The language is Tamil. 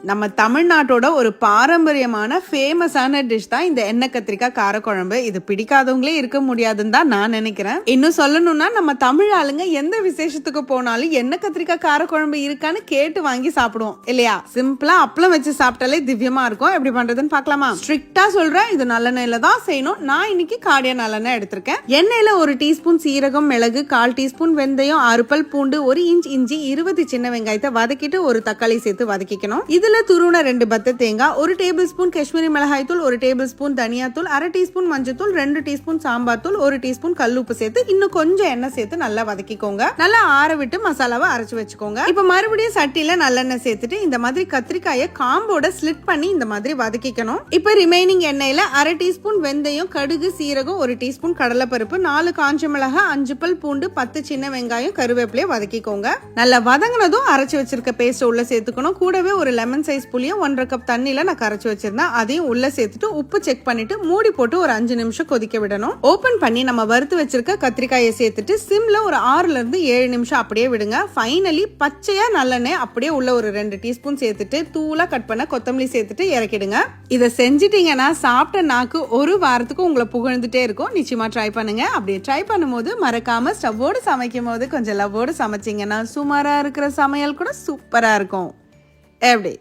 நம்ம தமிழ்நாட்டோட ஒரு பாரம்பரியமான ஃபேமஸான டிஷ் தான் இந்த எண்ணெய் கத்திரிக்காய் காரக்குழம்பு. இது பிடிக்காதவங்களே இருக்க முடியாதுன்னு தான் நான் நினைக்கிறேன். இன்னும் சொல்லணும்னா நம்ம தமிழ் ஆளுங்க எந்த விசேஷத்துக்கு போனாலும் எண்ணெய் கத்திரிக்காய் காரக்குழம்பு இருக்கான்னு கேட்டு வாங்கி சாப்பிடுவோம் இல்லையா? சிம்பிளா அப்பளம் வச்சு சாப்பிட்டாலே திவ்யமா இருக்கும். எப்படி பண்றதுன்னு பார்க்கலாமா? ஸ்ட்ரிக்டா சொல்றேன், இது நல்லெண்ணெயில தான் செய்யணும். நான் இன்னைக்கு காடியா நல்லெண்ணெய் எடுத்திருக்கேன். எண்ணெயில 1 டீஸ்பூன் சீரகம், மிளகு, 1/4 டீஸ்பூன் வெந்தயம், 6 பல் பூண்டு, 1 இன்ச் இஞ்சி, 20 சின்ன வெங்காயத்தை வதக்கிட்டு ஒரு தக்காளி சேர்த்து வதக்கிக்கணும். இதுல துருவன 2 பத்த தேங்காய், 1 டேபிள் ஸ்பூன் காஷ்மீரி மிளகாய் தூள், 1 டேபிள் ஸ்பூன் தனியா தூள், 1/2 டீஸ்பூன் மஞ்சள் தூள், 2 டீஸ்பூன் சாம்பார் தூள், 1 டீஸ்பூன் கல்லுப்பு சேர்த்து இன்னும் கொஞ்சம் எண்ணெய் சேர்த்து நல்லா வதக்கிக்கோங்க. நல்லா ஆற விட்டு மசாலாவை அரைச்சு வச்சுக்கோங்க. இப்ப மறுபடியும் சட்டியில நல்லெண்ணெய் சேர்த்துட்டு இந்த மாதிரி கத்திரிக்காயை காம்போட ஸ்லிட் பண்ணி இந்த மாதிரி வதக்கிக்கணும். இப்ப ரிமைனிங் எண்ணெயில 1/2 டீஸ்பூன் வெந்தயம், கடுகு, சீரகம், 1 டீஸ்பூன் கடலைப்பருப்பு, 4 காஞ்ச மிளகாய், 5 பல் பூண்டு, 10 சின்ன வெங்காயம், கருவேப்பிலையை வதக்கிக்கோங்க. நல்லா வதங்கினதும் அரைச்சு வச்சிருக்க பேஸ்ட் உள்ள சேர்த்துக்கணும். கூடவே ஒரு லெமன் சைஸ் புளியும் 1/2 கப் தண்ணியில நான் கரைச்சு வச்சிருந்தேன். அதையும் உள்ள சேர்த்துட்டு உப்பு செக் பண்ணிட்டு மூடி போட்டு ஒரு 5 நிமிஷம் கொதிக்க விடணும். ஓபன் பண்ணி நம்ம வறுத்து வச்சிருக்க கத்திரிக்காயை சேர்த்துட்டு சிம்ல ஒரு 6ல இருந்து 7 நிமிஷம் அப்படியே விடுங்க. ஃபைனலி பச்சையா நல்லெண்ணெய் அப்படியே உள்ள ஒரு 2 டீஸ்பூன் சேர்த்துட்டு தூளா கட் பண்ண கொத்தமல்லி சேர்த்துட்டு இறக்கிடுங்க. இதை செஞ்சிட்டீங்கன்னா சாப்பிட்ட நாக்கு ஒரு வாரத்துக்கு உங்களை புகழ்ந்துட்டே இருக்கும். நிச்சயமா ட்ரை பண்ணுங்க. அப்படியே ட்ரை பண்ணும்போது மறக்காம ஸ்டவ்வோடு சமைக்கும் போது கொஞ்சம் லவ்வோடு சமைச்சிங்கன்னா சுமாரா இருக்கிற சமையல் கூட சூப்பரா இருக்கும். எப்படி?